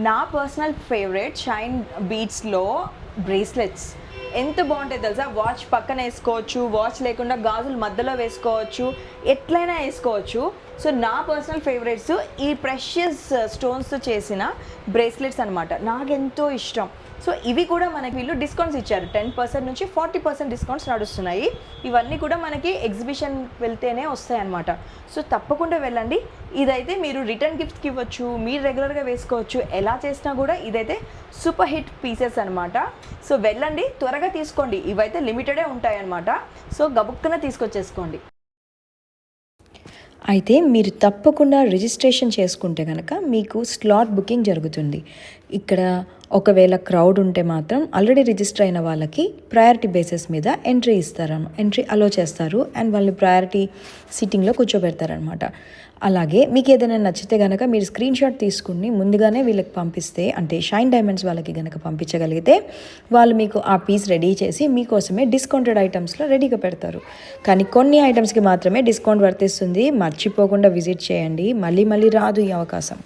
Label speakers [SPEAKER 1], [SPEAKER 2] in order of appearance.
[SPEAKER 1] నా personal favourite shine బీట్స్లో bracelets ఎంత బాగుంటాయి తెలుసా. వాచ్ పక్కన వేసుకోవచ్చు, వాచ్ లేకుండా గాజులు మధ్యలో వేసుకోవచ్చు, ఎట్లయినా వేసుకోవచ్చు. సో నా పర్సనల్ ఫేవరెట్స్ ఈ ప్రెషియస్ స్టోన్స్తో చేసిన బ్రేస్లెట్స్ అనమాట. నాకెంతో ఇష్టం. సో ఇవి కూడా మనకి వీళ్ళు డిస్కౌంట్స్ ఇచ్చారు. 10% నుంచి 40% డిస్కౌంట్స్ నడుస్తున్నాయి. ఇవన్నీ కూడా మనకి ఎగ్జిబిషన్ వెళ్తేనే వస్తాయి అన్నమాట. సో తప్పకుండా వెళ్ళండి. ఇదైతే మీరు రిటర్న్ గిఫ్ట్స్కి ఇవ్వచ్చు, మీరు రెగ్యులర్గా వేసుకోవచ్చు. ఎలా చేసినా కూడా ఇదైతే సూపర్ హిట్ పీసెస్ అనమాట. సో వెళ్ళండి, త్వరగా తీసుకోండి. ఇవైతే లిమిటెడే ఉంటాయి అన్నమాట. సో గబుక్కున తీసుకొచ్చేసుకోండి.
[SPEAKER 2] అయితే మీరు తప్పకుండా రిజిస్ట్రేషన్ చేసుకుంటే కనుక మీకు స్లాట్ బుకింగ్ జరుగుతుంది. ఇక్కడ ఒకవేళ క్రౌడ్ ఉంటే మాత్రం ఆల్రెడీ రిజిస్టర్ అయిన వాళ్ళకి ప్రయారిటీ బేసిస్ మీద ఎంట్రీ అలో చేస్తారు అండ్ వాళ్ళని ప్రయారిటీ సిట్టింగ్లో కూర్చోబెడతారనమాట. అలాగే మీకు ఏదైనా నచ్చితే కనుక మీరు స్క్రీన్ షాట్ తీసుకుని ముందుగానే వీళ్ళకి పంపిస్తే, అంటే షైన్ డైమండ్స్ వాళ్ళకి కనుక పంపించగలిగితే వాళ్ళు మీకు ఆ పీస్ రెడీ చేసి మీకోసమే డిస్కౌంటెడ్ ఐటమ్స్లో రెడీగా పెడతారు. కానీ కొన్ని ఐటమ్స్కి మాత్రమే డిస్కౌంట్ వర్తిస్తుంది. మర్చిపోకుండా విజిట్ చేయండి, మళ్ళీ రాదు ఈ అవకాశం.